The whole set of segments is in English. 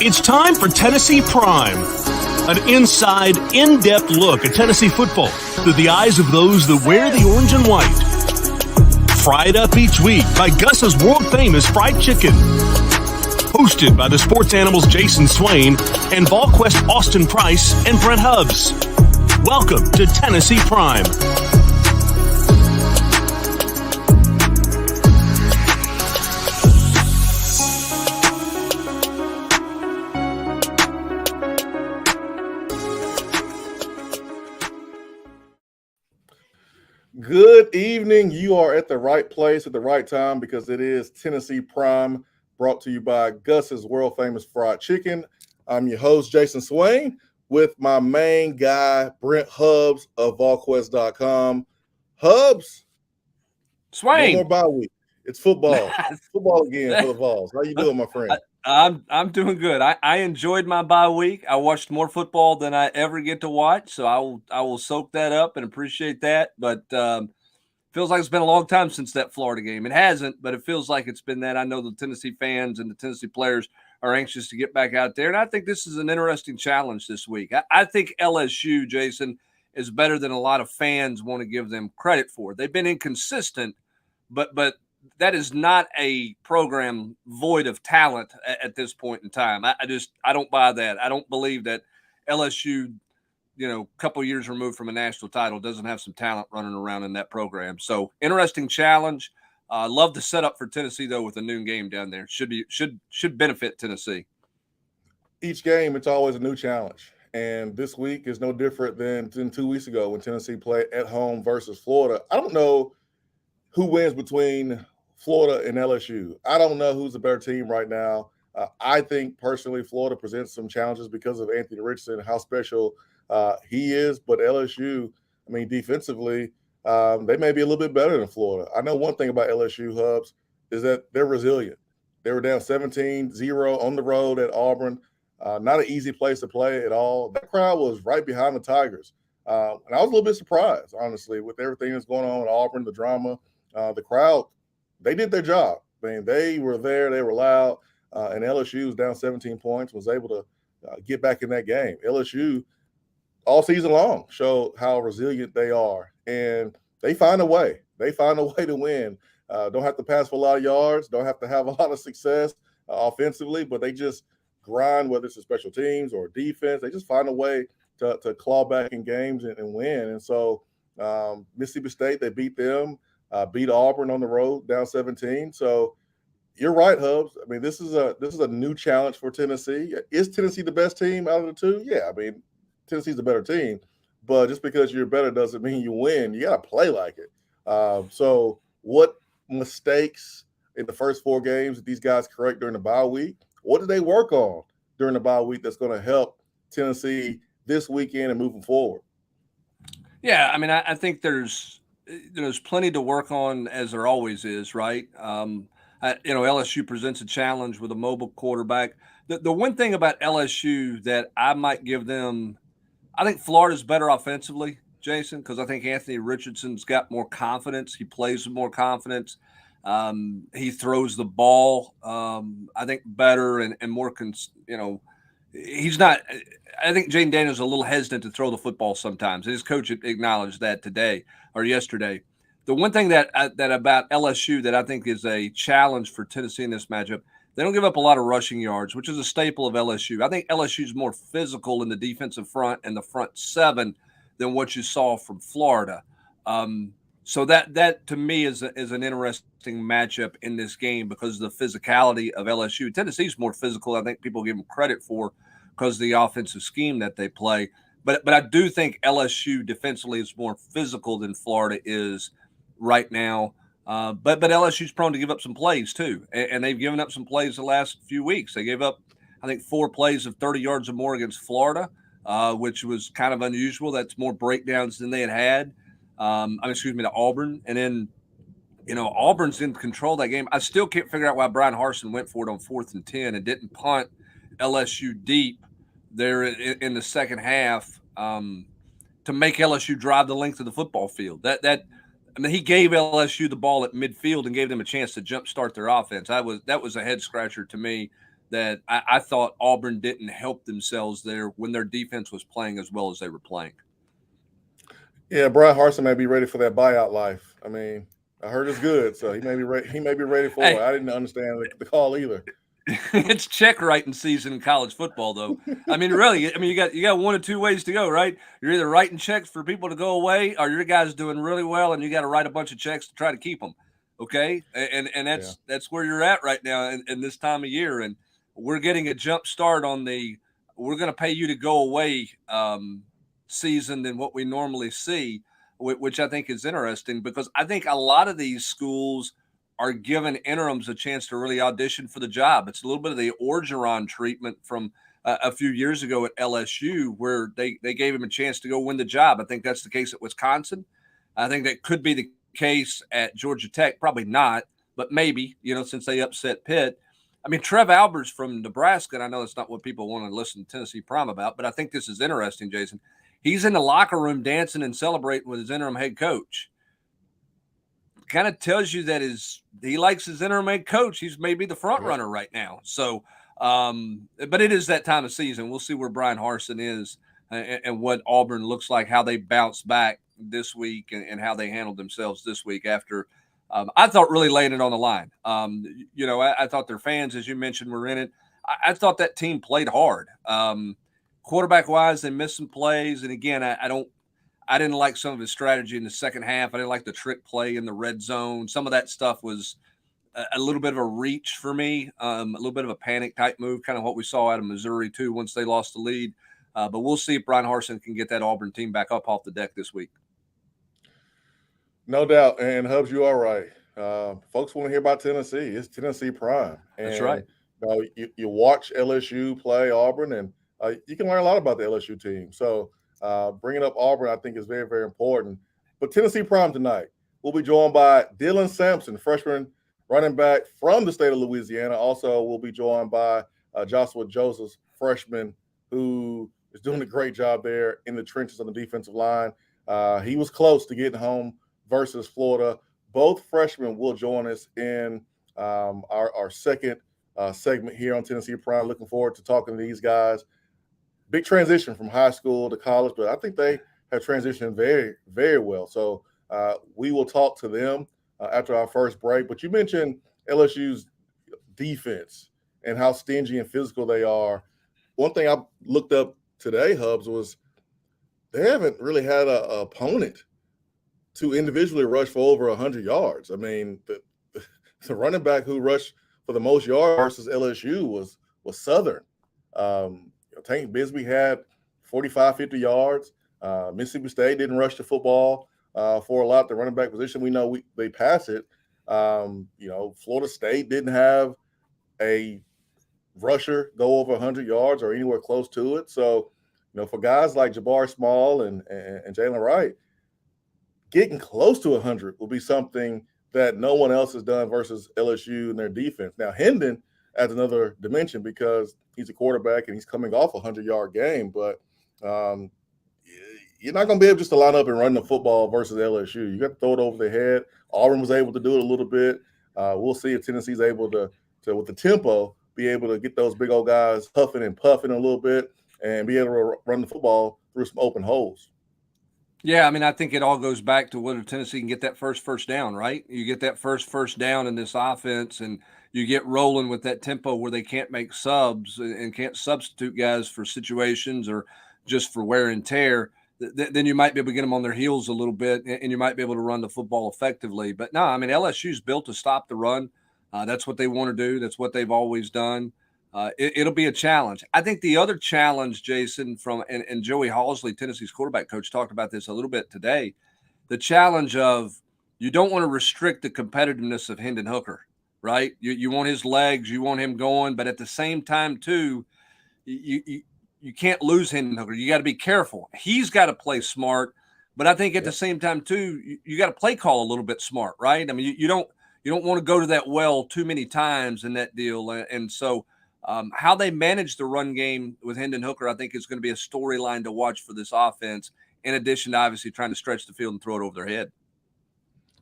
It's time for Tennessee Prime, an inside, in-depth look at Tennessee football through the eyes of those that wear the orange and white. Fried up each week by Gus's world-famous fried chicken. Hosted by the sports animals Jason Swain and VolQuest Austin Price and Brent Hubbs. Welcome to Tennessee Prime. Good evening. You are at the right place at the right time because it is Tennessee Prime, brought to you by Gus's world famous fried chicken. I'm your host, Jason Swain, with my main guy, Brent Hubbs of VolQuest.com. Hubbs, Swain. No more bye week. It's football. Football again for the Vols. How you doing, my friend? I'm doing good. I enjoyed my bye week. I watched more football than I ever get to watch, so I will soak that up and appreciate that. But feels like it's been a long time since that Florida game. It hasn't, but it feels like it's been that. I know the Tennessee fans and the Tennessee players are anxious to get back out there, and I think this is an interesting challenge this week. I think LSU, Jason, is better than a lot of fans want to give them credit for. They've been inconsistent, but that is not a program void of talent at this point in time. I don't buy that. I don't believe that LSU, a couple years removed from a national title, doesn't have some talent running around in that program. So interesting challenge. Love the setup for Tennessee though with a noon game down there. Should benefit Tennessee. Each game, it's always a new challenge. And this week is no different than 2 weeks ago when Tennessee played at home versus Florida. I don't know who wins between Florida and LSU. I don't know who's the better team right now. I think personally Florida presents some challenges because of Anthony Richardson, how special he is. But LSU, defensively, they may be a little bit better than Florida. I know one thing about LSU, Hubs, is that they're resilient. They were down 17-0 on the road at Auburn. Not an easy place to play at all. That crowd was right behind the Tigers. And I was a little bit surprised, honestly, with everything that's going on at Auburn, the drama. The crowd, they did their job. They were there, they were loud, and LSU was down 17 points, was able to get back in that game. LSU, all season long, showed how resilient they are, and they find a way. They find a way to win. Don't have to pass for a lot of yards, don't have to have a lot of success offensively, but they just grind, whether it's a special teams or defense. They just find a way to claw back in games and win. And so Mississippi State, they beat them. Beat Auburn on the road, down 17. So you're right, Hubs. This is a new challenge for Tennessee. Is Tennessee the best team out of the two? Yeah, Tennessee's the better team. But just because you're better doesn't mean you win. You got to play like it. So what mistakes in the first 4 games did these guys correct during the bye week? What did they work on during the bye week that's going to help Tennessee this weekend and moving forward? Yeah, I think there's plenty to work on, as there always is, right? LSU presents a challenge with a mobile quarterback. The one thing about LSU that I might give them, I think Florida's better offensively, Jason, because I think Anthony Richardson's got more confidence. He plays with more confidence. He throws the ball, I think, better and more, he's not – I think Jayden Daniels is a little hesitant to throw the football sometimes. His coach acknowledged that today or yesterday. The one thing that about LSU that I think is a challenge for Tennessee in this matchup, they don't give up a lot of rushing yards, which is a staple of LSU. I think LSU is more physical in the defensive front and the front 7 than what you saw from Florida. So that to me is an interesting matchup in this game because of the physicality of LSU. Tennessee's more physical, I think people give them credit for, because of the offensive scheme that they play. But I do think LSU defensively is more physical than Florida is right now. But LSU's prone to give up some plays too. And they've given up some plays the last few weeks. They gave up, I think, 4 plays of 30 yards or more against Florida, which was kind of unusual. That's more breakdowns than they had. To Auburn. And then, Auburn's in control of that game. I still can't figure out why Brian Harsin went for it on 4th and 10 and didn't punt LSU deep there in the second half to make LSU drive the length of the football field. I mean, he gave LSU the ball at midfield and gave them a chance to jumpstart their offense. That was a head scratcher to me that I thought Auburn didn't help themselves there when their defense was playing as well as they were playing. Yeah, Brian Harsin may be ready for that buyout life. I mean, I heard it's good, so he may be ready for it. I didn't understand the call either. It's check writing season in college football, though. I mean, really. I mean, you got one of two ways to go, right? You're either writing checks for people to go away, or your guy's doing really well, and you got to write a bunch of checks to try to keep them. Okay, and that's where you're at right now in this time of year, and we're getting a jump start on the we're going to pay you to go away season than what we normally see, which I think is interesting because I think a lot of these schools are giving interims a chance to really audition for the job. It's a little bit of the Orgeron treatment from a few years ago at LSU where they gave him a chance to go win the job. I think that's the case at Wisconsin. I think that could be the case at Georgia Tech. Probably not, but maybe, since they upset Pitt. I mean, Trev Alberts from Nebraska, and I know that's not what people want to listen to Tennessee Prime about, but I think this is interesting, Jason. He's in the locker room dancing and celebrating with his interim head coach. Kind of tells you that he likes his interim head coach. He's maybe the front runner right now. So, but it is that time of season. We'll see where Brian Harsin is and what Auburn looks like, how they bounce back this week and how they handled themselves this week after I thought really laying it on the line. I thought their fans, as you mentioned, were in it. I thought that team played hard. Quarterback wise, they missed some plays. And again, I didn't like some of his strategy in the second half. I didn't like the trick play in the red zone. Some of that stuff was a little bit of a reach for me, a little bit of a panic type move, kind of what we saw out of Missouri too once they lost the lead. But we'll see if Brian Harsin can get that Auburn team back up off the deck this week. No doubt. And Hubs, you are right. Folks want to hear about Tennessee. It's Tennessee Prime. And, that's right. You watch LSU play Auburn, and you can learn a lot about the LSU team. So bringing up Auburn, I think, is very, very important. But Tennessee Prime tonight, we'll be joined by Dylan Sampson, freshman running back from the state of Louisiana. Also, we'll be joined by Joshua Joseph, freshman, who is doing a great job there in the trenches on the defensive line. He was close to getting home versus Florida. Both freshmen will join us in our second segment here on Tennessee Prime. Looking forward to talking to these guys. Big transition from high school to college, but I think they have transitioned very, very well. So we will talk to them after our first break. But you mentioned LSU's defense and how stingy and physical they are. One thing I looked up today, Hubs, was they haven't really had an opponent to individually rush for over 100 yards. I mean, the running back who rushed for the most yards versus LSU was Southern. Tank Bisbee had 45, 50 yards. Mississippi State didn't rush the football for a lot. The running back position, we know they pass it. Florida State didn't have a rusher go over 100 yards or anywhere close to it. So, for guys like Jabbar Small and Jalen Wright, getting close to 100 will be something that no one else has done versus LSU and their defense. Now, Hendon adds another dimension because he's a quarterback and he's coming off a 100-yard game. But you're not going to be able just to line up and run the football versus LSU. You got to throw it over their head. Auburn was able to do it a little bit. We'll see if Tennessee's able to, with the tempo, be able to get those big old guys huffing and puffing a little bit and be able to run the football through some open holes. Yeah, I mean, I think it all goes back to whether Tennessee can get that first down, right? You get that first down in this offense and you get rolling with that tempo where they can't make subs and can't substitute guys for situations or just for wear and tear, then you might be able to get them on their heels a little bit and you might be able to run the football effectively. But no, I mean, LSU's built to stop the run. That's what they want to do. That's what they've always done. It'll be a challenge. I think the other challenge, Jason, and Joey Halsley, Tennessee's quarterback coach, talked about this a little bit today, the challenge of you don't want to restrict the competitiveness of Hendon Hooker, right? You want his legs, you want him going, but at the same time, too, you can't lose Hendon Hooker. You got to be careful. He's got to play smart, but I think at the same time, too, you got to play call a little bit smart, right? I mean, you don't want to go to that well too many times in that deal, and so How they manage the run game with Hendon Hooker, I think, is going to be a storyline to watch for this offense, in addition to obviously trying to stretch the field and throw it over their head.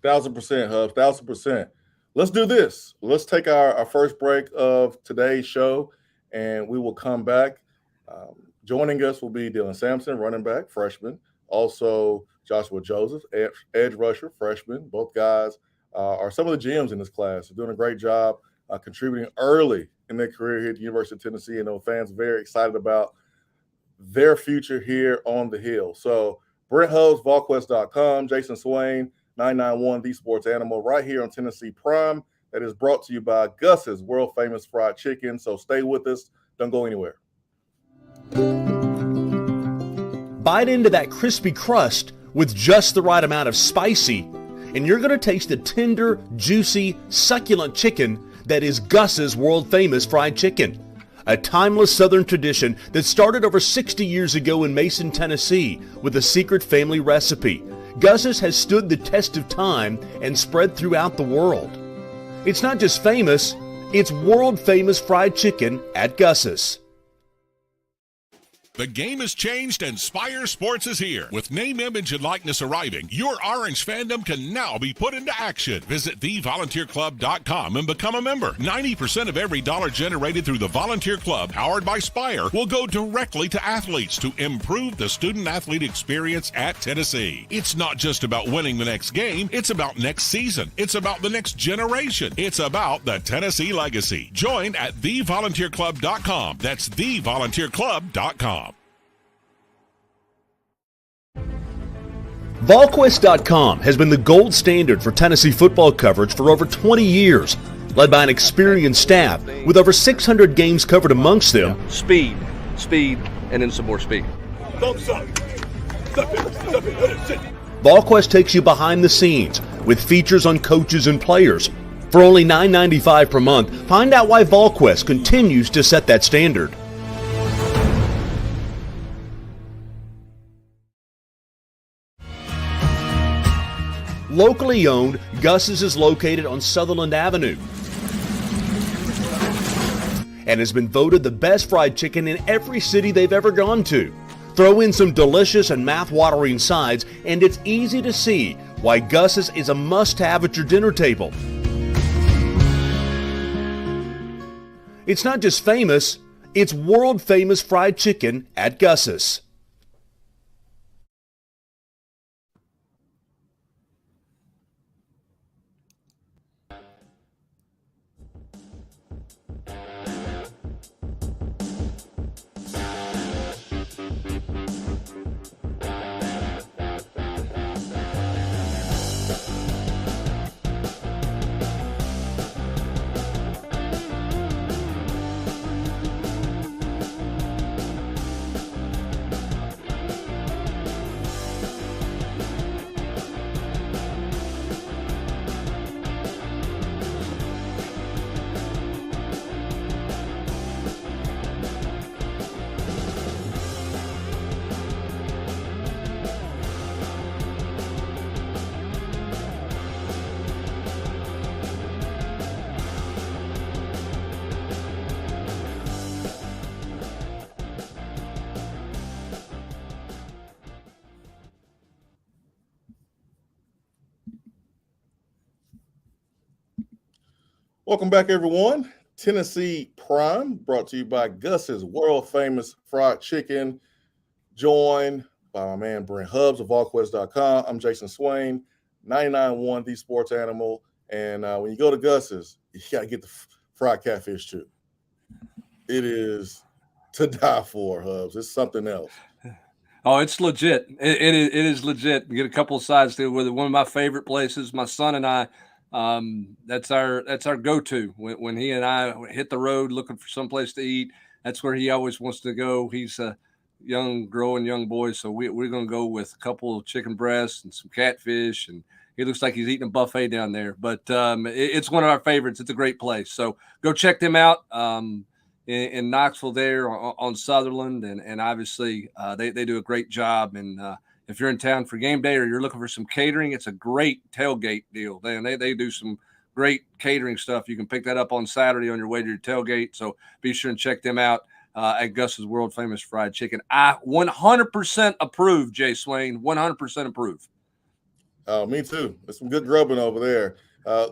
1,000%, Hubs, 1,000%. Let's do this. Let's take our first break of today's show, and we will come back. Joining us will be Dylan Sampson, running back, freshman. Also, Joshua Joseph, edge rusher, freshman. Both guys are some of the GMs in this class. They're doing a great job contributing early in their career here at the University of Tennessee, and those fans are very excited about their future here on the Hill. So Brent Hubbs, VolQuest.com, Jason Swain, 991 The Sports Animal, right here on Tennessee Prime. That is brought to you by Gus's world-famous fried chicken. So stay with us. Don't go anywhere. Bite into that crispy crust with just the right amount of spicy, and you're going to taste the tender, juicy, succulent chicken that is Gus's world-famous fried chicken. A timeless Southern tradition that started over 60 years ago in Mason, Tennessee with a secret family recipe. Gus's has stood the test of time and spread throughout the world. It's not just famous, it's world-famous fried chicken at Gus's. The game has changed and Spire Sports is here. With name, image, and likeness arriving, your Orange fandom can now be put into action. Visit thevolunteerclub.com and become a member. 90% of every dollar generated through the Volunteer Club, powered by Spire, will go directly to athletes to improve the student-athlete experience at Tennessee. It's not just about winning the next game, it's about next season. It's about the next generation. It's about the Tennessee legacy. Join at thevolunteerclub.com. That's thevolunteerclub.com. VolQuest.com has been the gold standard for Tennessee football coverage for over 20 years, led by an experienced staff with over 600 games covered amongst them. Speed, and then some more speed. VolQuest takes you behind the scenes with features on coaches and players. For only $9.95 per month, find out why VolQuest continues to set that standard. Locally owned, Gus's is located on Sutherland Avenue and has been voted the best fried chicken in every city they've ever gone to. Throw in some delicious and mouth-watering sides, and it's easy to see why Gus's is a must-have at your dinner table. It's not just famous, it's world-famous fried chicken at Gus's. Welcome back, everyone. Tennessee Prime, brought to you by Gus's world-famous fried chicken, joined by my man Brent Hubbs of VolQuest.com. I'm Jason Swain, 99.1 The Sports Animal. And when you go to Gus's, you got to get the fried catfish, too. It is to die for, Hubbs. It's something else. Oh, it's legit. It is legit. We get a couple of sides to it. One of my favorite places, my son and I, that's our go-to when he and I hit the road looking for someplace to eat. That's where he always wants to go. He's a growing young boy, so we're going to go with a couple of chicken breasts and some catfish, and he looks like he's eating a buffet down there. But it's one of our favorites. It's a great place, so go check them out in Knoxville there on Sutherland, and obviously they do a great job. And if you're in town for game day or you're looking for some catering, it's a great tailgate deal. They do some great catering stuff. You can pick that up on Saturday on your way to your tailgate. So be sure and check them out at Gus's World Famous Fried Chicken. I 100% approve, Jay Swain. 100% approve. Me too. There's some good grubbing over there.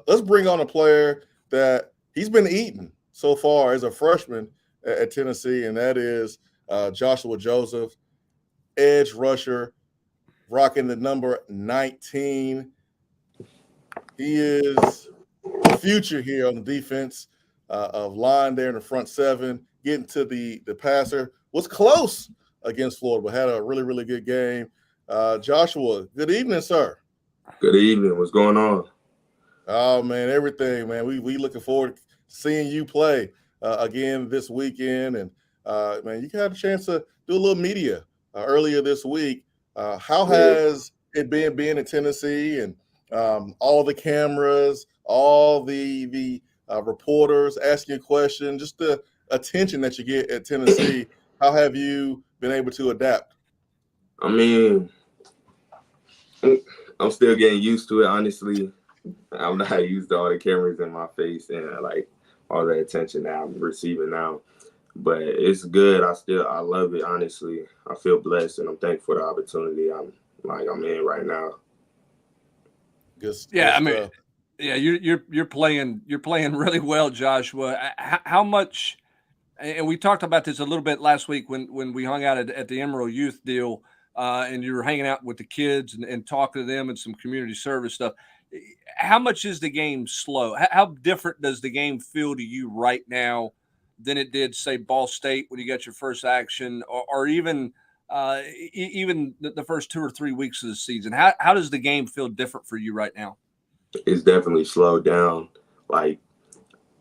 Let's bring on a player that he's been eating so far as a freshman at Tennessee, and that is Joshua Joseph, edge rusher, rocking the number 19. He is the future here on the defense of line there in the front seven, getting to the passer. Was close against Florida, but had a really, really good game. Joshua, good evening, sir. Good evening. What's going on? Oh, man, everything, man. We looking forward to seeing you play again this weekend. And, man, you had a chance to do a little media earlier this week. How has it been being in Tennessee and all the cameras, all the reporters asking questions, just the attention that you get at Tennessee? How have you been able to adapt? I mean, I'm still getting used to it, honestly. I'm not used to all the cameras in my face and like all the attention that I'm receiving now. But it's good. I love it, honestly. I feel blessed and I'm thankful for the opportunity I'm in right now. Yeah, I mean, yeah, you're playing really well, Joshua. How much? And we talked about this a little bit last week when we hung out at the Emerald Youth deal, and you were hanging out with the kids and talking to them and some community service stuff. How much is the game slow? How different does the game feel to you right now than it did, say, Ball State when you got your first action, or even the first 2 or 3 weeks of the season? How does the game feel different for you right now? It's definitely slowed down. Like,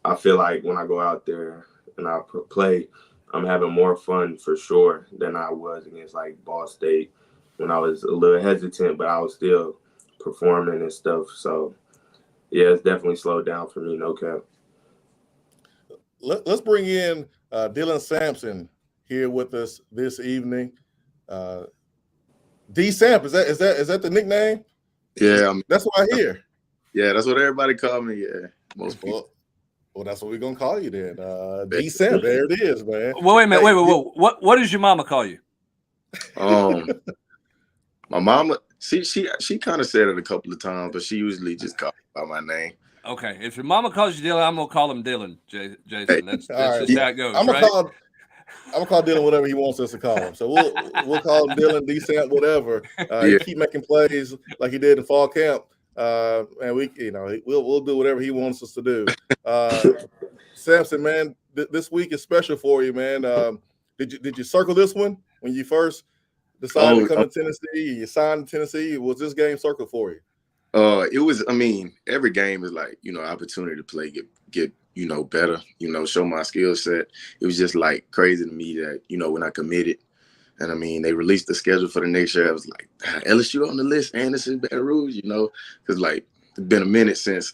I feel like when I go out there and I play, I'm having more fun for sure than I was against like Ball State when I was a little hesitant, but I was still performing and stuff. So yeah, it's definitely slowed down for me, no cap. Let's bring in Dylan Sampson here with us this evening. D Samp, is that the nickname? Yeah, that's what I hear. Yeah, that's what everybody call me. Yeah, most people. Well, that's what we're gonna call you then. D Samp, there it is, man. Well, wait a minute, wait. What does your mama call you? My mama, she kind of said it a couple of times, but she usually just calls me by my name. Okay, if your mama calls you Dylan, I'm gonna call him Dylan, Jason. That's right. just how it goes. I'm gonna call Dylan whatever he wants us to call him. So we'll call him Dylan, D Samp, whatever. He keep making plays like he did in fall camp. And we'll do whatever he wants us to do. Sampson, man, this week is special for you, man. Did you circle this one when you first decided to come to Tennessee? You signed to Tennessee. Was this game circled for you? It was. I mean, every game is like opportunity to play, get better. Show my skill set. It was just like crazy to me that when I committed. And I mean, they released the schedule for the next year. I was like, LSU on the list, and this is Baton Rouge, because like it's been a minute since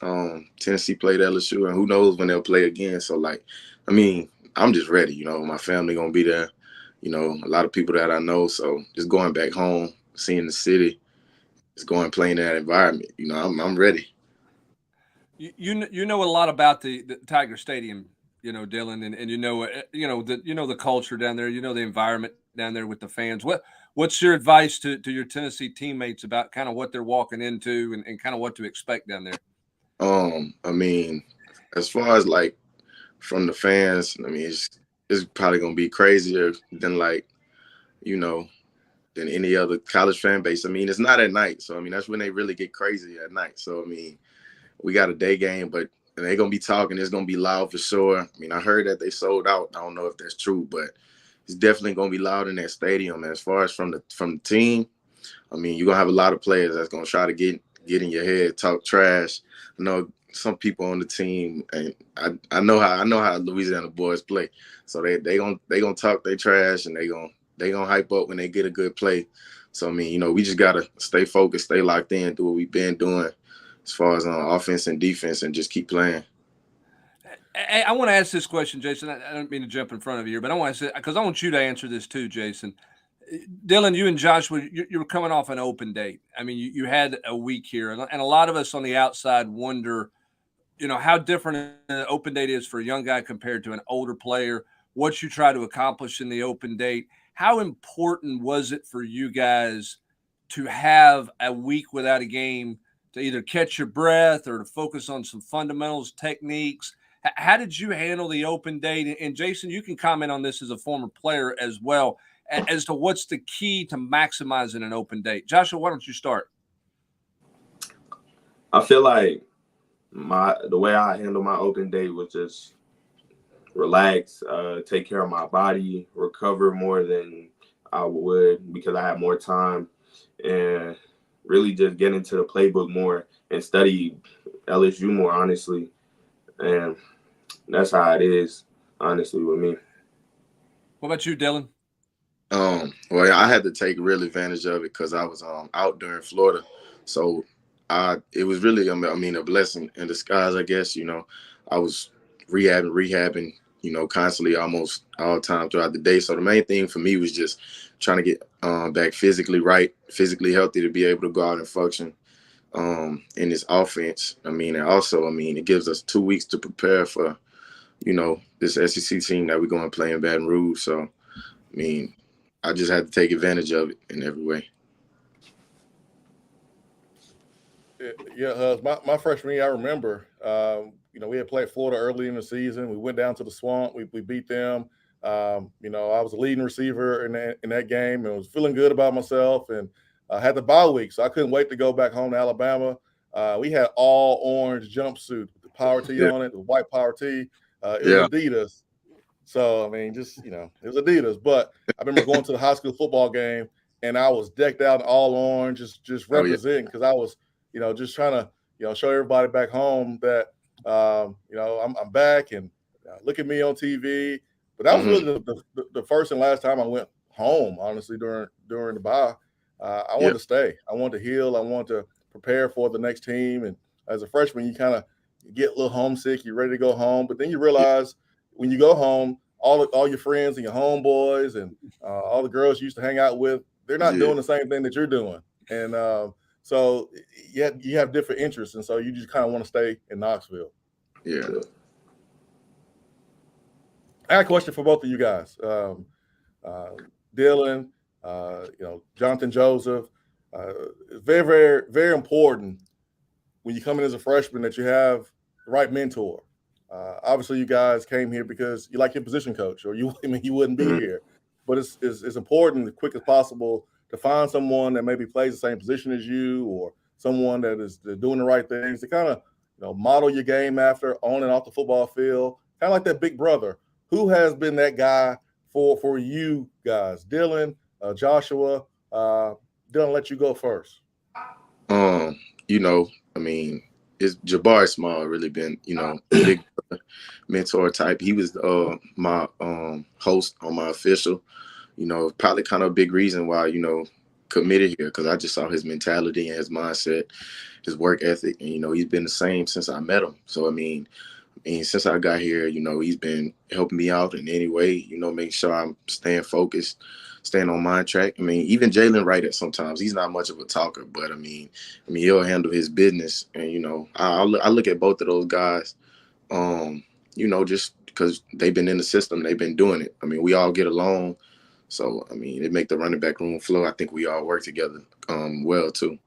Tennessee played LSU, and who knows when they'll play again. So like, I mean, I'm just ready. My family gonna be there. A lot of people that I know. So just going back home, seeing the city, just going playing in that environment. I'm ready. You know a lot about the Tiger Stadium, Dylan, and the culture down there. The environment down there with the fans. What's your advice to your Tennessee teammates about kind of what they're walking into and kind of what to expect down there? I mean, as far as like from the fans, I mean, it's probably gonna be crazier than than any other college fan base. I mean, it's not at night, so I mean that's when they really get crazy at night. So I mean, we got a day game, but they're gonna be talking. It's gonna be loud for sure. I mean, I heard that they sold out. I don't know if that's true, but it's definitely gonna be loud in that stadium. And as far as from the team, I mean, you're gonna have a lot of players that's gonna try to get in your head, talk trash. I know some people on the team, and I know how Louisiana boys play. So they gonna talk their trash, and they gonna hype up when they get a good play. So I mean, we just gotta stay focused, stay locked in, do what we've been doing as far as on offense and defense, and just keep playing. I want to ask this question, Jason. I don't mean to jump in front of you here, but I want to say, because I want you to answer this too, Jason. Dylan, you and Joshua, you were coming off an open date. I mean, you had a week here, and a lot of us on the outside wonder how different an open date is for a young guy compared to an older player, what you try to accomplish in the open date. How important was it for you guys to have a week without a game to either catch your breath or to focus on some fundamentals, techniques? How did you handle the open date? And Jason, you can comment on this as a former player as well, as to what's the key to maximizing an open date. Joshua, why don't you start? I feel like the way I handle my open date was just relax, take care of my body, recover more than I would because I had more time, and really just get into the playbook more and study LSU more, honestly. And that's how it is, honestly, with me. What about you, Dylan? Well, I had to take real advantage of it because I was out during Florida, so it was really a blessing in disguise, I guess. I was rehabbing, constantly, almost all time throughout the day. So the main thing for me was just trying to get back physically right, physically healthy to be able to go out and function in this offense. And also, it gives us 2 weeks to prepare for, this SEC team that we're going to play in Baton Rouge. So, I just had to take advantage of it in every way. Yeah, my freshman year, I remember, we had played Florida early in the season. We went down to the Swamp. We beat them. I was a leading receiver in that game and was feeling good about myself, and I had the bye week, so I couldn't wait to go back home to Alabama. We had all orange jumpsuit with the Power T on it, the white Power T. It was Adidas. So, it was Adidas. But I remember going to the high school football game, and I was decked out in all orange, just representing, because I was, just trying to, show everybody back home that, I'm back, and look at me on TV. But that was really the first and last time I went home, honestly, during the bye. I wanted to stay. I wanted to heal. I wanted to prepare for the next team. And as a freshman, you kind of get a little homesick. You're ready to go home. But then you realize when you go home, all your friends and your homeboys and all the girls you used to hang out with, they're not doing the same thing that you're doing. And so you have different interests. And so you just kind of want to stay in Knoxville. Yeah. I got a question for both of you guys. Dylan, Jonathan Joseph. It's very, very, very important when you come in as a freshman that you have the right mentor. Obviously, you guys came here because you like your position coach, or you wouldn't be here. But it's important, as quick as possible, to find someone that maybe plays the same position as you, or someone that is doing the right things to kind of model your game after, on and off the football field, kind of like that big brother. Who has been that guy for you guys? Dylan, Joshua. Dylan, let you go first. It's Jabari Small really been, big mentor type. He was my host on my official, probably kind of a big reason why, committed here, because I just saw his mentality and his mindset, his work ethic, and, he's been the same since I met him. So, since I got here, he's been helping me out in any way, making sure I'm staying focused, staying on my track. Even Jalen Wright at sometimes, he's not much of a talker, but he'll handle his business. And, I look at both of those guys, just because they've been in the system, they've been doing it. We all get along. So, it make the running back room flow. I think we all work together well, too.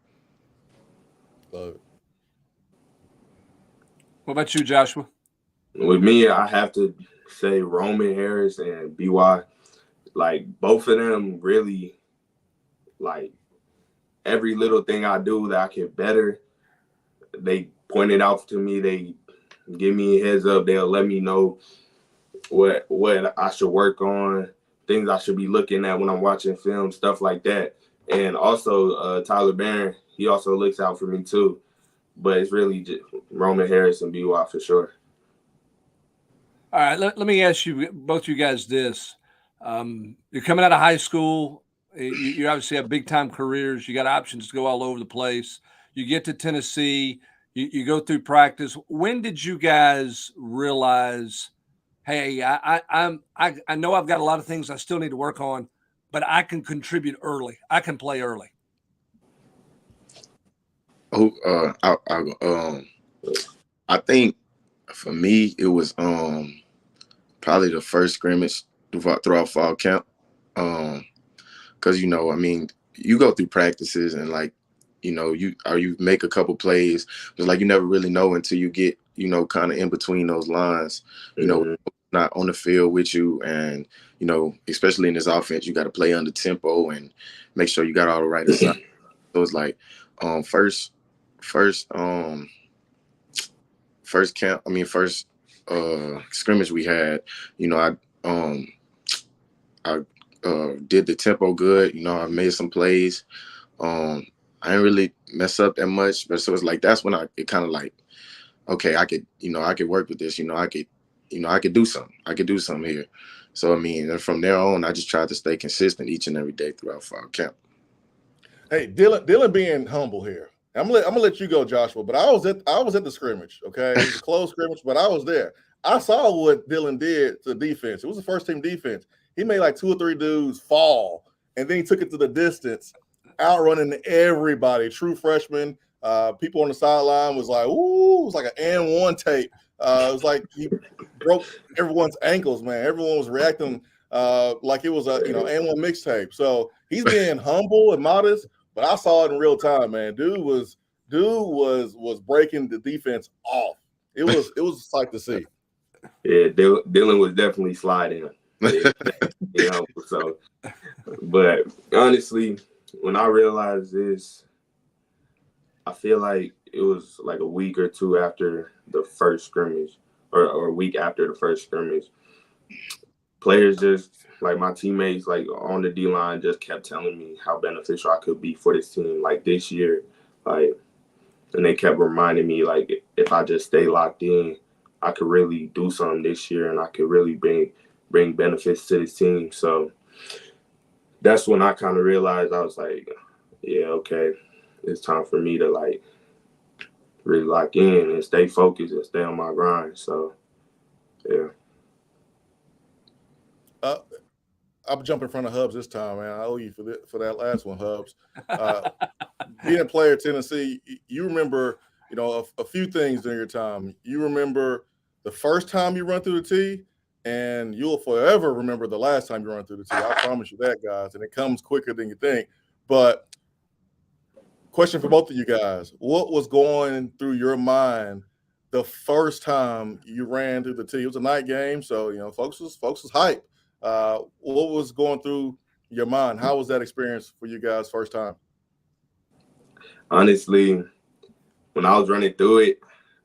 Love it. What about you, Joshua? With me, I have to say Roman Harris and BY. Both of them really, every little thing I do that I can better, they point it out to me. They give me a heads up. They'll let me know what I should work on, things I should be looking at when I'm watching film, stuff like that. And also Tyler Barron, he also looks out for me too. But it's really just Roman Harris and BY for sure. All right, let me ask you, both you guys, this. You're coming out of high school. You obviously have big-time careers. You got options to go all over the place. You get to Tennessee. You go through practice. When did you guys realize, hey, I know I've got a lot of things I still need to work on, but I can contribute early. I can play early. I'll go. I think for me it was probably the first scrimmage throughout fall camp. Because I mean, you go through practices and like, you make a couple plays, but like you never really know until you get, kind of in between those lines, not on the field with you, and especially in this offense, you got to play under tempo and make sure you got all the right assignments. So it's like first scrimmage we had, I did the tempo good. I made some plays. I didn't really mess up that much, but so it's like that's when it kind of like, okay, I could work with this. I could do something. I could do something here. So I mean, and from there on, I just tried to stay consistent each and every day throughout fall camp. Hey, Dylan being humble here. I'm gonna let you go, Joshua. But I was at the scrimmage. Okay, it was a close scrimmage, but I was there. I saw what Dylan did to the defense. It was the first team defense. He made like 2 or 3 dudes fall, and then he took it to the distance, outrunning everybody. True freshman. People on the sideline was like, "Ooh!" It was like an and one tape. It was like he broke everyone's ankles, man. Everyone was reacting like it was a and one mixtape. So he's being humble and modest, but I saw it in real time, man. Dude was breaking the defense off. It was a sight to see. Yeah, Dylan was definitely sliding. So, but honestly, when I realized this, I feel like it was like a week or two after the first scrimmage, or a week after the first scrimmage. Players just, like my teammates, like on the D-line, just kept telling me how beneficial I could be for this team, like this year. Like, and they kept reminding me, like, if I just stay locked in, I could really do something this year, and I could really bring benefits to this team. So that's when I kind of realized, I was like, yeah, okay, it's time for me to like really lock in and stay focused and stay on my grind. So yeah. I'll jump in front of Hubs this time, man. I owe you for that last one, Hubs. Being a player at Tennessee, you remember, a few things during your time. You remember the first time you run through the T, and you'll forever remember the last time you run through the T. I promise you that, guys. And it comes quicker than you think. But question for both of you guys: what was going through your mind the first time you ran through the T? It was a night game, so folks was hyped. What was going through your mind? How was that experience for you guys first time? Honestly, when I was running through it,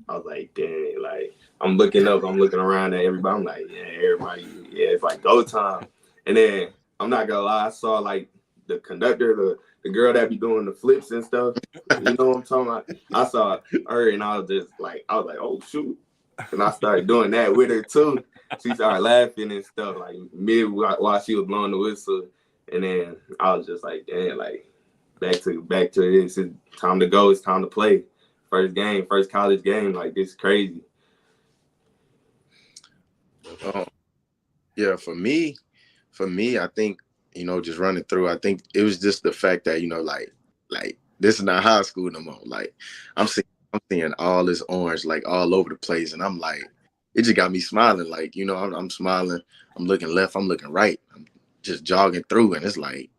I was like, dang, like I'm looking up, I'm looking around at everybody. I'm like, yeah, everybody, yeah, it's like go time. And then I'm not gonna lie, I saw like the conductor, the girl that be doing the flips and stuff. You know what I'm talking about? I saw her and I was like, oh shoot. And I started doing that with her too. She started laughing and stuff, like mid while she was blowing the whistle. And then I was just like, damn, like back to this. It's time to go. It's time to play. First college game. Like, this is crazy. Yeah, for me, I think, just running through, I think it was just the fact that, like this is not high school no more. Like I'm seeing all this orange, like all over the place. And I'm like, it just got me smiling. Like, I'm smiling, I'm looking left, I'm looking right. I'm just jogging through, and it's like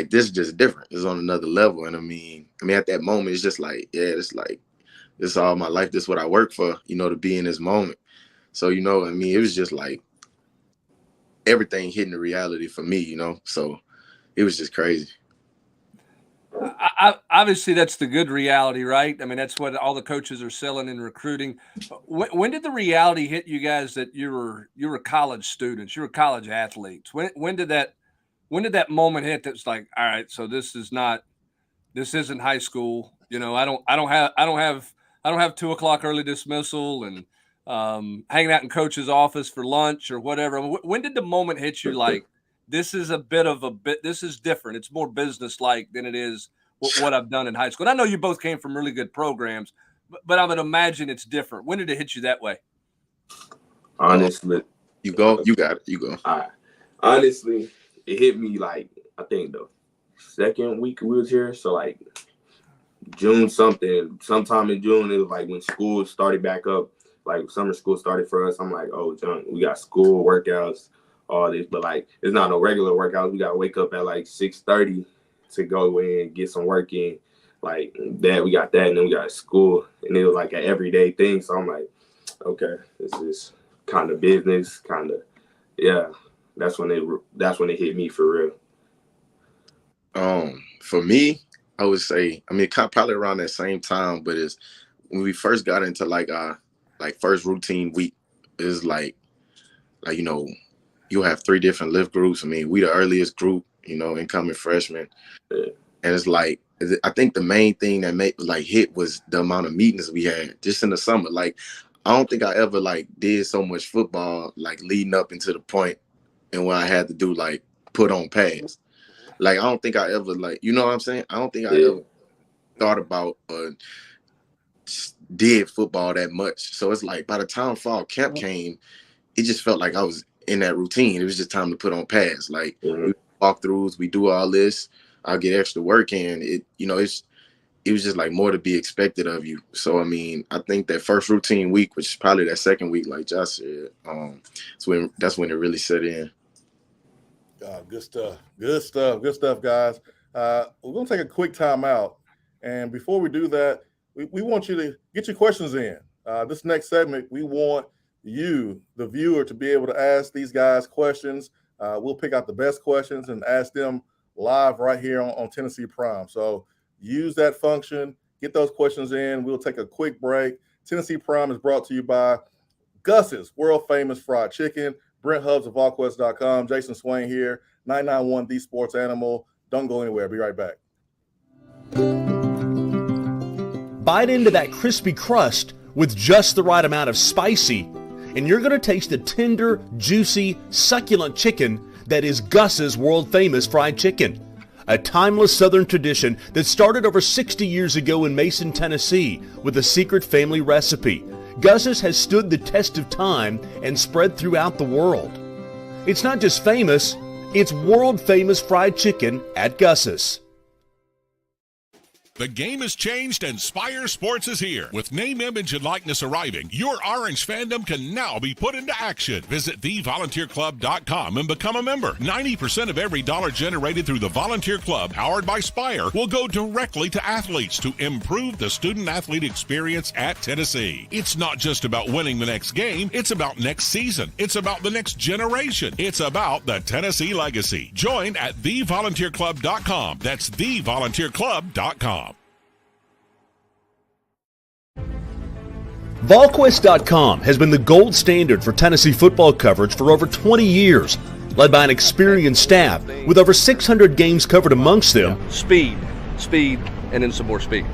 this is just different. It's on another level. And I mean, at that moment, it's just like, yeah, it's like, this is all my life. This is what I work for, to be in this moment. So, it was just like everything hitting the reality for me, so it was just crazy. Obviously, that's the good reality, right? I mean, that's what all the coaches are selling in recruiting. When did the reality hit you guys that you were college students, you were college athletes? When did that moment hit? That's like, all right, so this isn't high school. I don't have 2 o'clock early dismissal and hanging out in coach's office for lunch or whatever. When did the moment hit you like, this is this is different. It's more business-like than it is what I've done in high school. And I know you both came from really good programs, but I would imagine it's different. When did it hit you that way? Honestly. You got it. You go. All right. Honestly, it hit me like, I think the second week we was here. So like June something. Sometime in June, it was like when school started back up, like summer school started for us. I'm like, oh, John, we got school workouts, all this, but like it's not no regular workouts. We gotta wake up at like 6:30 to go in, get some work in. Like that, we got that, and then we got school, and it was like an everyday thing. So I'm like, okay, this is kind of business, kind of, yeah. That's when it hit me for real. For me, I would say, I mean, probably around that same time, but it's when we first got into like first routine week, is like you know, you'll have 3 different lift groups. I mean, we the earliest group, you know, incoming freshmen, and it's like, I think the main thing that made like hit was the amount of meetings we had just in the summer. Like, I don't think I ever like did so much football like leading up into the point and when I had to do like put on pads. Like, I don't think I ever like, you know what I'm saying? I don't think I ever thought about did football that much. So it's like by the time fall camp came, it just felt like I was in that routine. It was just time to put on pads. Like we walkthroughs, we do all this. I'll get extra work in. It was just like more to be expected of you. So I mean, I think that first routine week, which is probably that second week, like Josh said, that's when it really set in. Good stuff, guys. We're gonna take a quick timeout, and before we do that, we want you to get your questions in. This next segment, we want you, the viewer, to be able to ask these guys questions. We'll pick out the best questions and ask them live right here on Tennessee Prime. So use that function, get those questions in. We'll take a quick break. Tennessee Prime is brought to you by Gus's world famous fried chicken. Brent Hubbs of VolQuest.com. Jason Swain here, 991 The Sports Animal. Don't go anywhere. Be right back. Bite into that crispy crust with just the right amount of spicy, and you're going to taste the tender, juicy, succulent chicken that is Gus's world-famous fried chicken. A timeless Southern tradition that started over 60 years ago in Mason, Tennessee with a secret family recipe. Gus's has stood the test of time and spread throughout the world. It's not just famous, it's world-famous fried chicken at Gus's. The game has changed and Spire Sports is here. With name, image, and likeness arriving, your Orange fandom can now be put into action. Visit thevolunteerclub.com and become a member. 90% of every dollar generated through the Volunteer Club, powered by Spire, will go directly to athletes to improve the student-athlete experience at Tennessee. It's not just about winning the next game. It's about next season. It's about the next generation. It's about the Tennessee legacy. Join at thevolunteerclub.com. That's thevolunteerclub.com. VolQuest.com has been the gold standard for Tennessee football coverage for over 20 years, led by an experienced staff with over 600 games covered amongst them. Speed, and then some more speed.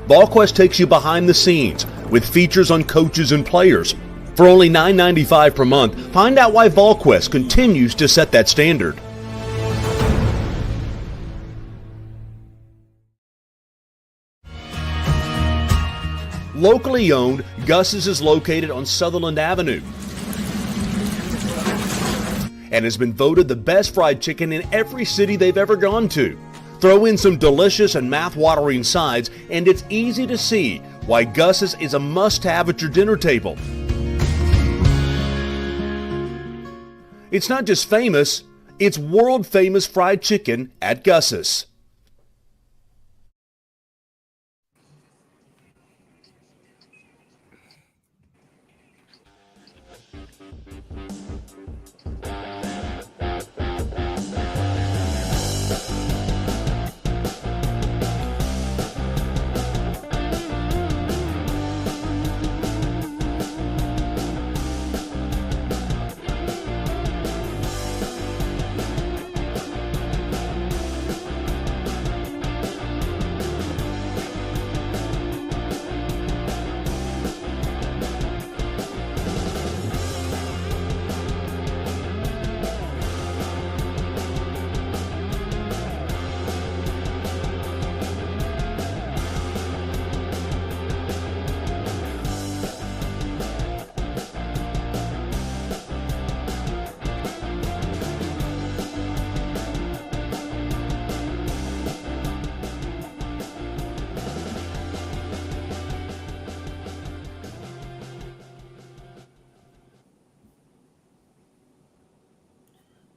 VolQuest takes you behind the scenes with features on coaches and players. For only $9.95 per month, find out why VolQuest continues to set that standard. Locally owned, Gus's is located on Sutherland Avenue and has been voted the best fried chicken in every city they've ever gone to. Throw in some delicious and mouth-watering sides, and it's easy to see why Gus's is a must-have at your dinner table. It's not just famous, it's world-famous fried chicken at Gus's.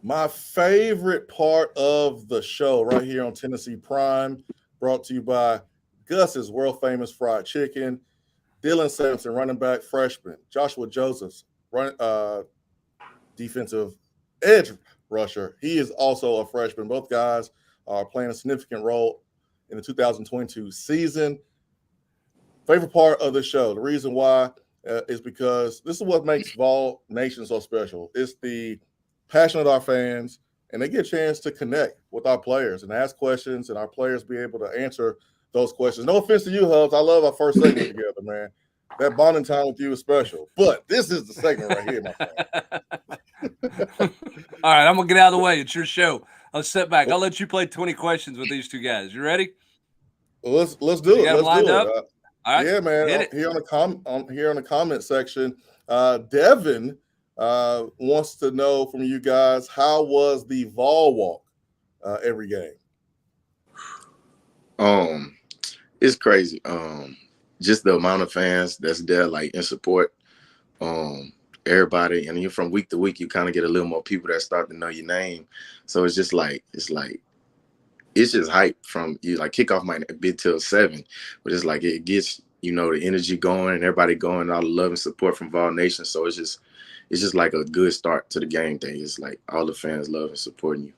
My favorite part of the show right here on Tennessee Prime, brought to you by Gus's world famous fried chicken, Dylan Sampson, running back freshman, Joshua Josephs, defensive edge rusher. He is also a freshman. Both guys are playing a significant role in the 2022 season. Favorite part of the show, the reason why is because this is what makes Vol Nation so special. It's the passion of our fans, and they get a chance to connect with our players and ask questions, and our players be able to answer those questions. No offense to you, Hubs. I love our first segment together, man. That bonding time with you is special. But this is the segment right here, my friend. All right, I'm going to get out of the way. It's your show. I'll sit back. I'll let you play 20 questions with these two guys. You ready? Well, let's do it. Let's do it. All right, yeah, man. Here on the comment section, Devin wants to know from you guys, how was the Vol walk every game? It's crazy. Just the amount of fans that's there, like in support. Everybody, and you're from week to week, you kind of get a little more people that start to know your name. So it's just like it's just hype from you. Like kickoff might be till 7, but it's like it gets the energy going and everybody going, all the love and support from Vol Nation. So it's just like a good start to the game day. It's like all the fans love and supporting you.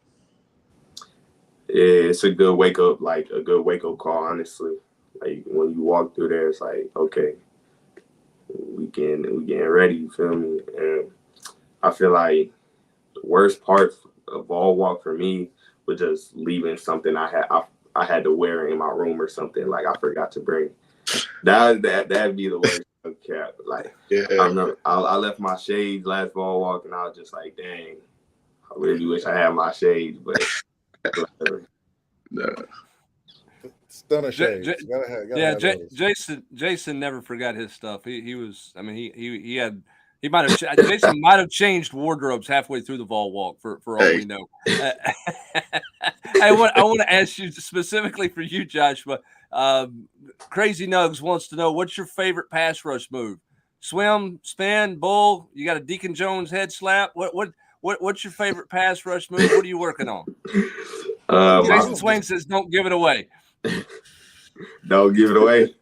Yeah, it's a good wake up call, honestly. Like when you walk through there, it's like, okay, we getting ready, you feel me? And I feel like the worst part of Vol walk for me was just leaving something I had to wear in my room or something, like I forgot to bring. That'd be the worst cap. Like yeah. I remember I left my shades last Vol walk, and I was just like, dang, I really wish I had my shades, but whatever. No. Stunner shades. Jason never forgot his stuff. He was. I mean, he might have. Jason might have changed wardrobes halfway through the Vol walk for all we know. I want to ask you specifically for you, Joshua. Crazy Nugs wants to know, what's your favorite pass rush move? Swim, spin, bull. You got a Deacon Jones head slap. What's your favorite pass rush move? What are you working on? Jason Swain says, "Don't give it away." Don't give it away.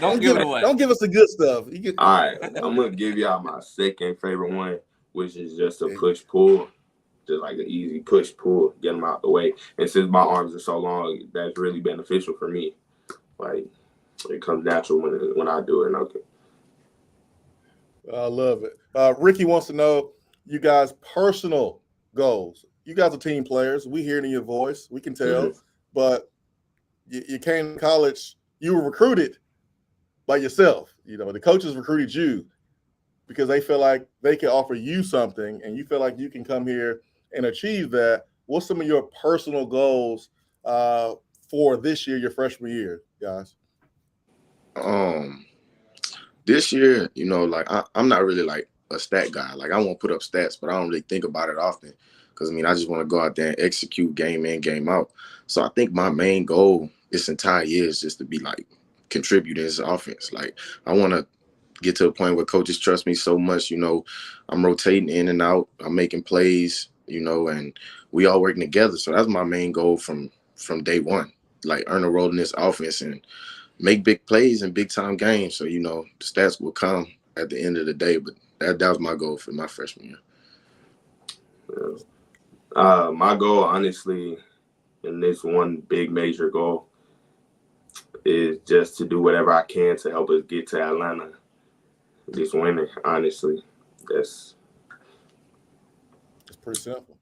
Don't give it away. Don't give us the good stuff. All right, I'm gonna give y'all my second favorite one, which is just a push pull, just like an easy push pull, get them out the way. And since my arms are so long, that's really beneficial for me. Like it comes natural when I do it. Okay. I love it. Ricky wants to know you guys' personal goals. You guys are team players. We hear it in your voice. We can tell, but you came to college, you were recruited by yourself. The coaches recruited you because they feel like they can offer you something, and you feel like you can come here and achieve that. What's some of your personal goals for this year, your freshman year, guys? This year, like I'm not really like a stat guy. Like I won't put up stats, but I don't really think about it often because I just want to go out there and execute game in, game out. So I think my main goal this entire year is just to be like contributing to offense. Like I want to get to a point where coaches trust me so much. I'm rotating in and out. I'm making plays. And we all working together. So that's my main goal from day one. Like earn a role in this offense and make big plays in big time games. So the stats will come at the end of the day. But that was my goal for my freshman year. My goal, honestly, and this one big major goal, is just to do whatever I can to help us get to Atlanta this winter. Honestly, it's pretty simple.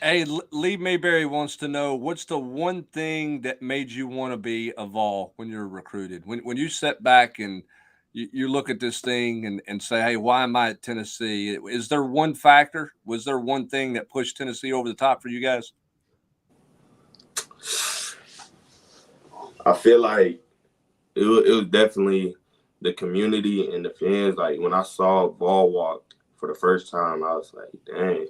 Hey, Lee Mayberry wants to know, what's the one thing that made you want to be a Vol when you're recruited? When you sit back and you look at this thing and say, hey, why am I at Tennessee? Is there one factor? Was there one thing that pushed Tennessee over the top for you guys? I feel like it was definitely the community and the fans. Like when I saw Vol walk for the first time, I was like, dang,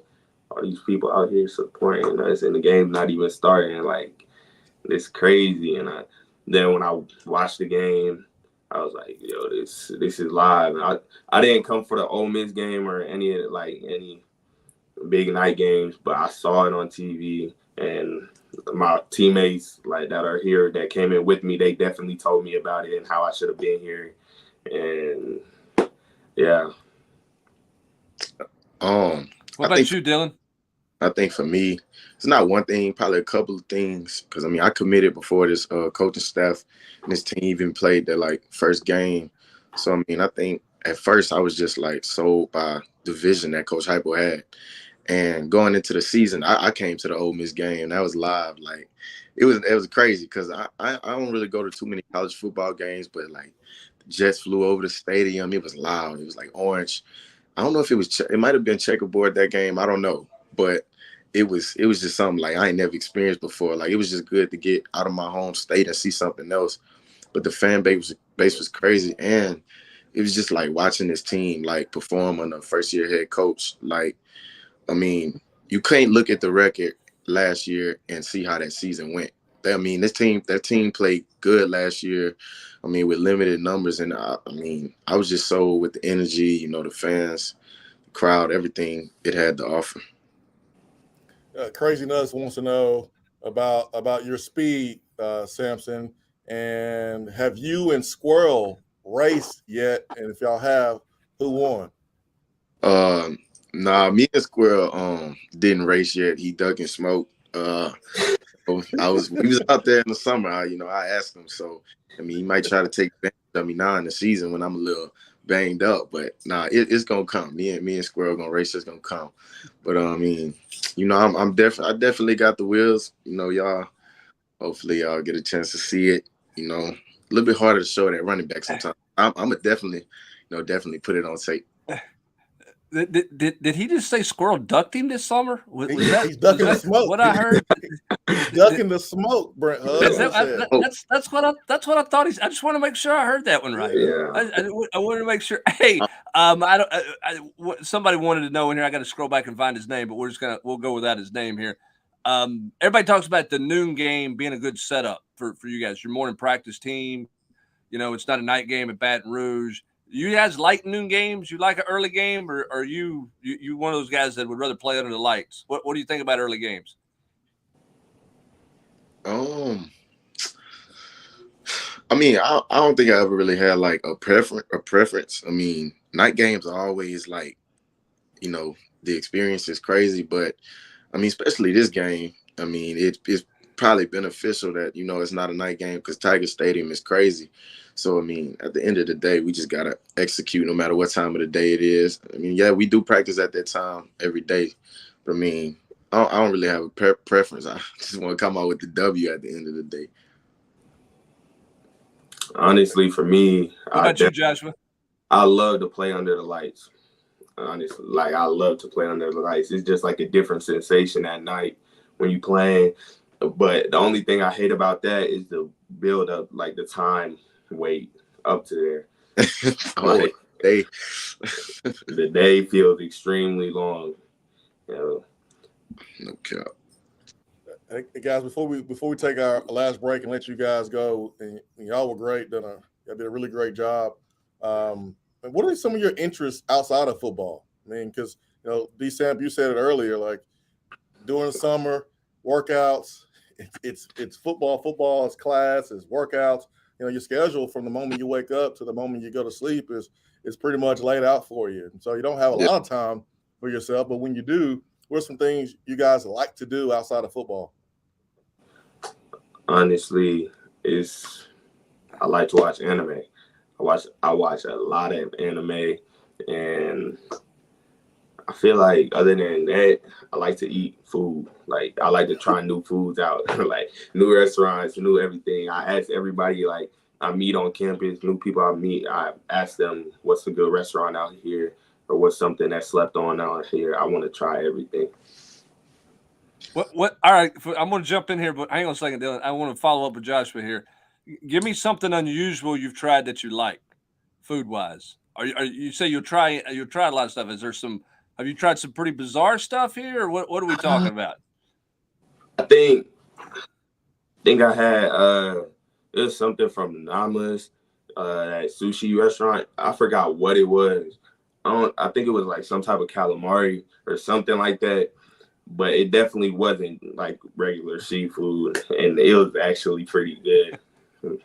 all these people out here supporting us and the game's not even starting. Like, it's crazy. And then when I watched the game, I was like, yo, this is live. And I didn't come for the Ole Miss game or any big night games, but I saw it on TV, and my teammates like that are here that came in with me, they definitely told me about it and how I should have been here. And yeah. What about you, Dylan? I think for me, it's not one thing, probably a couple of things. Because, I mean, I committed before this coaching staff and this team even played their, like, first game. So, I mean, I think at first I was just, like, sold by the vision that Coach Heupel had. And going into the season, I came to the Ole Miss game. That was live. Like, it was crazy because I don't really go to too many college football games, but, like, the Jets flew over the stadium. It was loud. It was, like, orange. I don't know if it might have been checkerboard that game. I don't know. But it was just something like I ain't never experienced before. Like, it was just good to get out of my home state and see something else. But the fan base was crazy, and it was just like watching this team like perform under a first-year head coach. Like, I mean, you can't look at the record last year and see how that season went. I mean, that team played good last year. I mean, with limited numbers, and I mean, I was just sold with the energy, you know, the fans, the crowd, everything it had to offer. Crazy Nuts wants to know about your speed, Samson, and have you and Squirrel raced yet? And if y'all have, who won? Nah, me and Squirrel didn't race yet. He duck and smoke. We was out there in the summer. I asked him. So I mean, he might try to take advantage of me now in the season when I'm a little banged up. But nah, it's gonna come. Me and Squirrel gonna race. It's gonna come. But I mean, I definitely got the wheels. Y'all. Hopefully, y'all get a chance to see it. A little bit harder to show that running back sometimes. I'm gonna definitely put it on tape. Did he just say Squirrel ducked him this summer? He's ducking the smoke. What I heard? He's ducking the smoke, Brent. That's what I thought. I just want to make sure I heard that one right. Yeah. I wanted to make sure. Hey, somebody wanted to know in here. I got to scroll back and find his name, but we'll go without his name here. Everybody talks about the noon game being a good setup for you guys. Your morning practice team. It's not a night game at Baton Rouge. You guys like noon games? You like an early game, or are you one of those guys that would rather play under the lights? What do you think about early games? I mean, I don't think I ever really had like a preference. I mean, night games are always like, the experience is crazy, but I mean, especially this game. I mean, it's probably beneficial that it's not a night game because Tiger Stadium is crazy. So, I mean, at the end of the day, we just got to execute no matter what time of the day it is. I mean, yeah, we do practice at that time every day. But, I mean, I don't really have a preference. I just want to come out with the W at the end of the day. Honestly, for me, what about you, Joshua? I love to play under the lights. Honestly, like I love to play under the lights. It's just like a different sensation at night when you playing. But the only thing I hate about that is the build up, like the time wait up to there. Like, the day feels extremely long. No cap. Hey guys, before we take our last break and let you guys go, and y'all were great, y'all did a really great job. What are some of your interests outside of football? I mean, because D-Samp, you said it earlier, like during the summer workouts, it's football, it's class, it's workouts. Your schedule from the moment you wake up to the moment you go to sleep is pretty much laid out for you. And so you don't have a lot of time for yourself, but when you do, what are some things you guys like to do outside of football? Honestly, I like to watch anime. I watch a lot of anime, and I feel like other than that, I like to eat food. Like I like to try new foods out, like new restaurants, new everything. I ask everybody, like I meet on campus, new people I meet, I ask them what's a good restaurant out here or what's something that slept on out here. I want to try everything. What? All right, I'm going to jump in here, but hang on a second, Dylan. I want to follow up with Joshua here. Give me something unusual you've tried that you like, food wise. You say you'll try a lot of stuff. Is there some? Have you tried some pretty bizarre stuff here, or what are we talking about? I think I had it was something from Nama's that sushi restaurant. I forgot what it was, I think it was like some type of calamari or something like that. But it definitely wasn't like regular seafood, and it was actually pretty good.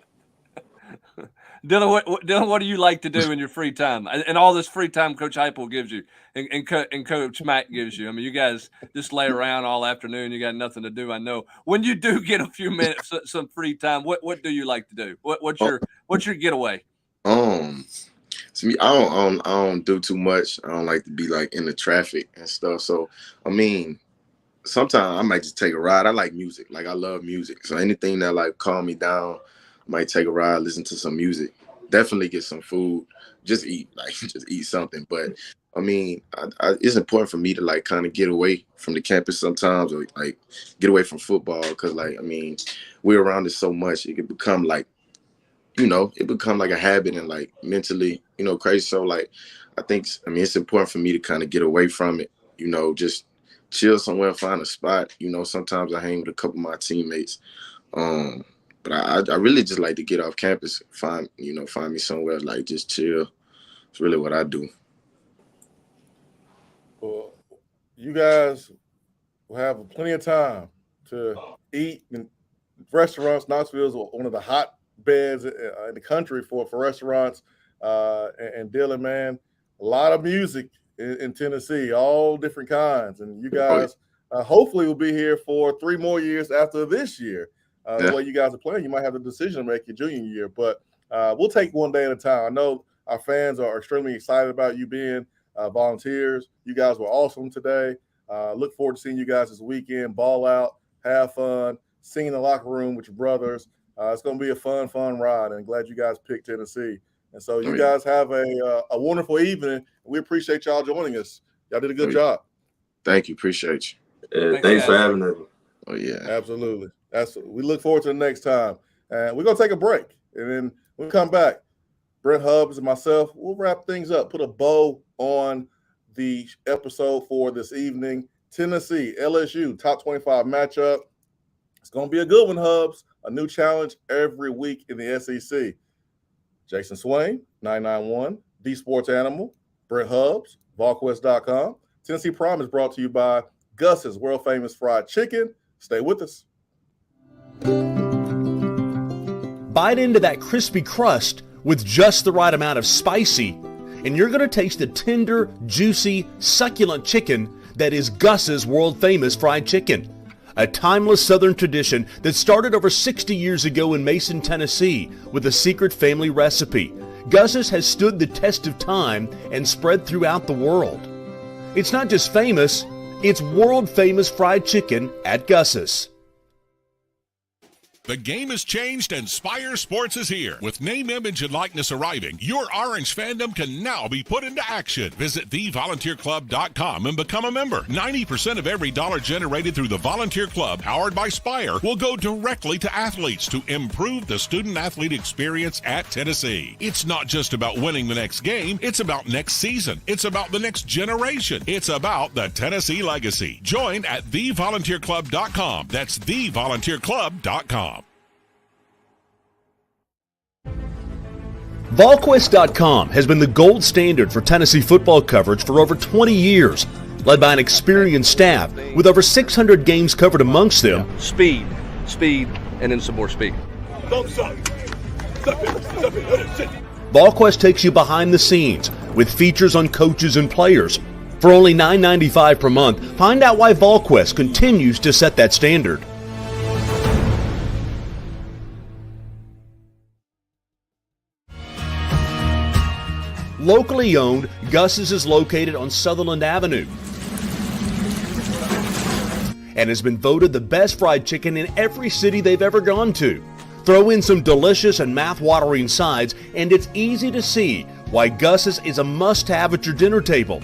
Dylan, what do you like to do in your free time and all this free time Coach Heupel gives you and Coach Mack gives you? I mean, you guys just lay around all afternoon. You got nothing to do. I know. When you do get a few minutes, some free time, what do you like to do? What's your getaway? To me, I don't do too much. I don't like to be like in the traffic and stuff. So, I mean, sometimes I might just take a ride. I like music. Like, I love music. So anything that like calm me down, I might take a ride, listen to some music. Definitely get some food. Just eat something. But I mean, it's important for me to like kind of get away from the campus sometimes, or like get away from football, because like, I mean, we're around it so much, it can become like, it become like a habit and like mentally, crazy. So like, it's important for me to kind of get away from it, just chill somewhere, find a spot. Sometimes I hang with a couple of my teammates. But I really just like to get off campus, find me somewhere, like just chill. It's really what I do. Well, you guys will have plenty of time to eat in restaurants. Knoxville is one of the hotbeds in the country for restaurants. And Dylan, man, a lot of music in Tennessee, all different kinds. And you guys hopefully will be here for 3 more years after this year. The way you guys are playing, you might have the decision to make your junior year. But we'll take one day at a time. I know our fans are extremely excited about you being volunteers. You guys were awesome today. Look forward to seeing you guys this weekend. Ball out, have fun, sing in the locker room with your brothers. It's going to be a fun ride, and glad you guys picked Tennessee. And so you guys have a wonderful evening. We appreciate y'all joining us. Y'all did a good job. Thank you. Appreciate you. Thanks for having us. Oh, yeah. Absolutely. We look forward to the next time. And we're going to take a break. And then when we come back, Brent Hubbs and myself, we'll wrap things up, put a bow on the episode for this evening. Tennessee, LSU, top 25 matchup. It's going to be a good one, Hubbs. A new challenge every week in the SEC. Jason Swain, 991, D Sports Animal, Brent Hubbs, VolQuest.com. Tennessee Prime is brought to you by Gus's world famous fried chicken. Stay with us. Bite into that crispy crust with just the right amount of spicy, and you're going to taste the tender, juicy, succulent chicken that is Gus's world famous fried chicken. A timeless Southern tradition that started over 60 years ago in Mason, Tennessee with a secret family recipe. Gus's has stood the test of time and spread throughout the world. It's not just famous, it's world famous fried chicken at Gus's. The game has changed and Spire Sports is here. With name, image, and likeness arriving, your Orange fandom can now be put into action. Visit thevolunteerclub.com and become a member. 90% of every dollar generated through the Volunteer Club, powered by Spire, will go directly to athletes to improve the student-athlete experience at Tennessee. It's not just about winning the next game. It's about next season. It's about the next generation. It's about the Tennessee legacy. Join at thevolunteerclub.com. That's thevolunteerclub.com. VolQuest.com has been the gold standard for Tennessee football coverage for over 20 years, led by an experienced staff with over 600 games covered amongst them. Speed, and then some more speed. VolQuest takes you behind the scenes with features on coaches and players. For only $9.95 per month, find out why VolQuest continues to set that standard. Locally owned, Gus's is located on Sutherland Avenue and has been voted the best fried chicken in every city they've ever gone to. Throw in some delicious and mouth-watering sides, and it's easy to see why Gus's is a must-have at your dinner table.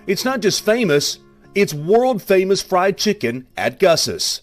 It's not just famous, it's world-famous fried chicken at Gus's.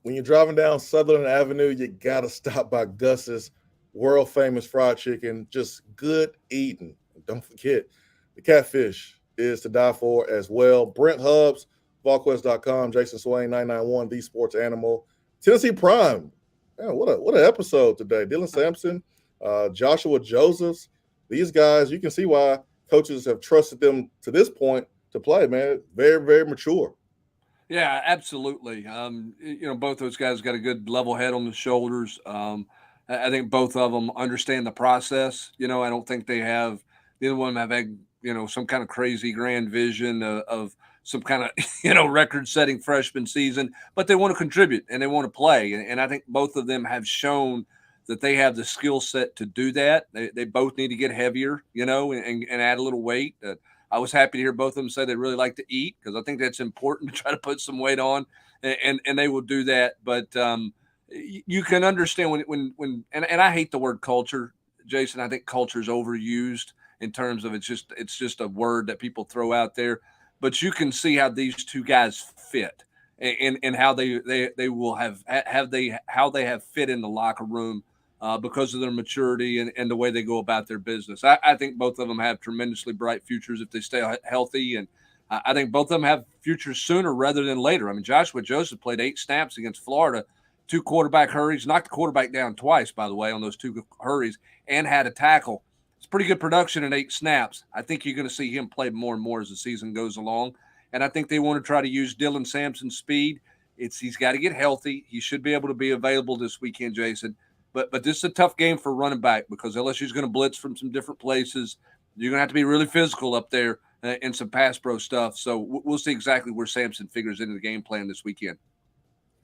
when you're driving down Sutherland Avenue, you got to stop by Gus's world famous fried chicken. Just good eating. And don't forget, the catfish is to die for as well. Brent Hubbs, VolQuest.com, Jason Swain, 991, The Sports Animal, Tennessee Prime. Man, what an episode today. Dylan Sampson, Joshua Josephs. These guys, you can see why coaches have trusted them to this point to play, man. Very, very mature. Yeah, absolutely. Both those guys got a good level head on the shoulders. I think both of them understand the process. I don't think neither one of them have had, some kind of crazy grand vision of some kind of, record-setting freshman season, but they want to contribute and they want to play. And I think both of them have shown that they have the skill set to do that. They both need to get heavier, and add a little weight. I was happy to hear both of them say they really like to eat because I think that's important to try to put some weight on, and they will do that. But you can understand when I hate the word culture, Jason. I think culture is overused in terms of it's just a word that people throw out there. But you can see how these two guys fit and how they will how they have fit in the locker room. Because of their maturity and the way they go about their business. I think both of them have tremendously bright futures if they stay healthy. And I think both of them have futures sooner rather than later. I mean, Joshua Joseph played 8 snaps against Florida, 2 quarterback hurries, knocked the quarterback down twice, by the way, on those 2 hurries, and had a tackle. It's pretty good production in 8 snaps. I think you're going to see him play more and more as the season goes along. And I think they want to try to use Dylan Sampson's speed. He's got to get healthy. He should be able to be available this weekend, Jason. But this is a tough game for running back because LSU is going to blitz from some different places. You're going to have to be really physical up there in some pass pro stuff. So we'll see exactly where Sampson figures into the game plan this weekend.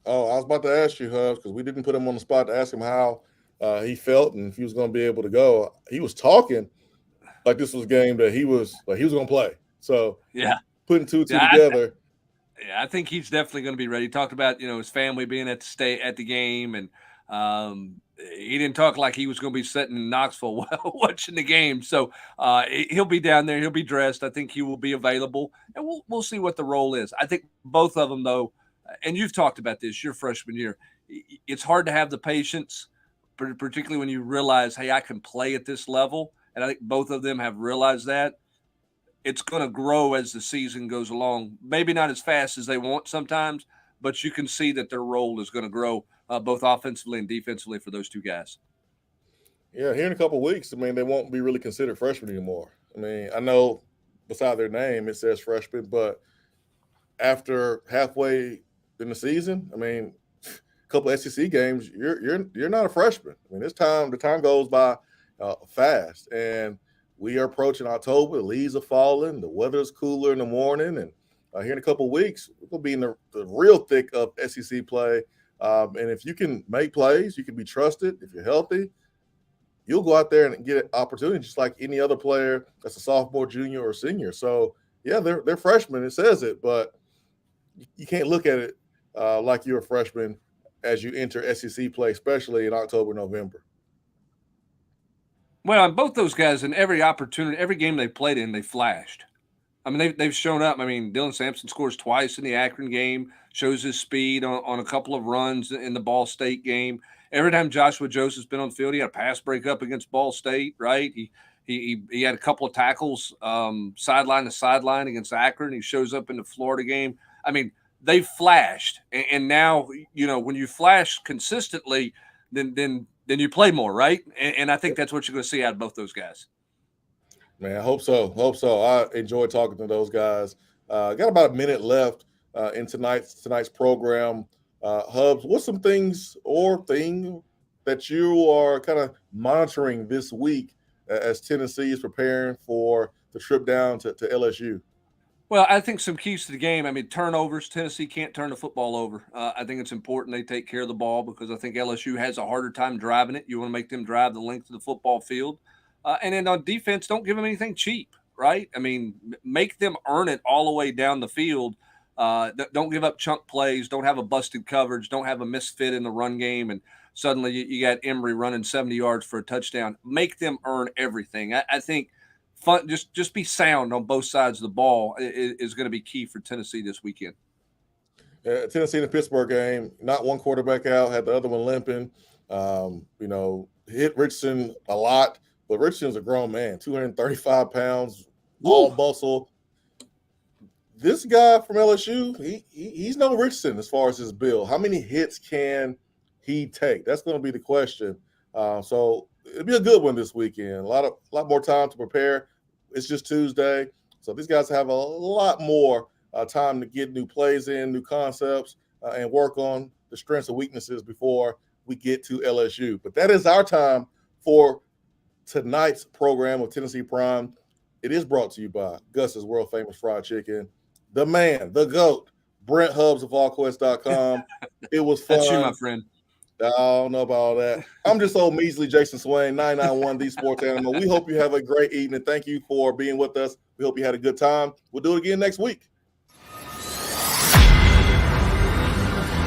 Oh, I was about to ask you, Hubs, because we didn't put him on the spot to ask him how he felt and if he was going to be able to go. He was talking like this was a game that he was going to play. So yeah, putting two together. I think he's definitely going to be ready. He talked about his family being at the game, and he didn't talk like he was going to be sitting in Knoxville watching the game. So he'll be down there. He'll be dressed. I think he will be available, and we'll see what the role is. I think both of them, though, and you've talked about this your freshman year, it's hard to have the patience, particularly when you realize, hey, I can play at this level. And I think both of them have realized that. It's going to grow as the season goes along. Maybe not as fast as they want sometimes, but you can see that their role is going to grow both offensively and defensively for those two guys. Yeah, here in a couple of weeks, I mean, they won't be really considered freshmen anymore. I mean, I know beside their name it says freshman, but after halfway in the season, I mean, a couple of SEC games, you're not a freshman. I mean, the time goes by fast, and we are approaching October. The leaves are falling. The weather's cooler in the morning, and here in a couple of weeks, we're going to be in the real thick of SEC play. And if you can make plays, you can be trusted. If you're healthy, you'll go out there and get an opportunity just like any other player that's a sophomore, junior, or senior. So, yeah, they're freshmen. It says it, but you can't look at it like you're a freshman as you enter SEC play, especially in October, November. Well, and both those guys in every opportunity, every game they played in, they flashed. I mean, they've shown up. I mean, Dylan Sampson scores twice in the Akron game, shows his speed on a couple of runs in the Ball State game. Every time Joshua Joseph's been on the field, he had a pass breakup against Ball State, right? He had a couple of tackles sideline to sideline against Akron. He shows up in the Florida game. I mean, they flashed. And now, when you flash consistently, then you play more, right? And I think that's what you're going to see out of both those guys. Man, I hope so. I enjoyed talking to those guys. Got about a minute left in tonight's program. Hubs, what's some things that you are kind of monitoring this week as Tennessee is preparing for the trip down to LSU? Well, I think some keys to the game. I mean, turnovers. Tennessee can't turn the football over. I think it's important they take care of the ball because I think LSU has a harder time driving it. You want to make them drive the length of the football field. And then on defense, don't give them anything cheap, right? I mean, make them earn it all the way down the field. Don't give up chunk plays. Don't have a busted coverage. Don't have a misfit in the run game. And suddenly you got Emory running 70 yards for a touchdown. Make them earn everything. I think fun, just be sound on both sides of the ball is going to be key for Tennessee this weekend. Tennessee and the Pittsburgh game, not one quarterback out, had the other one limping. Hit Richardson a lot, but Richardson's a grown man, 235 pounds, all muscle. This guy from LSU, he's no Richardson as far as his build. How many hits can he take? That's going to be the question. So it'll be a good one this weekend. A lot more time to prepare. It's just Tuesday, so these guys have a lot more time to get new plays in, new concepts, and work on the strengths and weaknesses before we get to LSU. But that is our time for tonight's program of Tennessee Prime. It is brought to you by Gus's World Famous Fried Chicken, the man, the GOAT, Brent Hubbs of allquest.com. It was fun. That's you, my friend. I don't know about all that. I'm just old measly Jason Swain, 991 The Sports Animal. We hope you have a great evening. Thank you for being with us. We hope you had a good time. We'll do it again next week.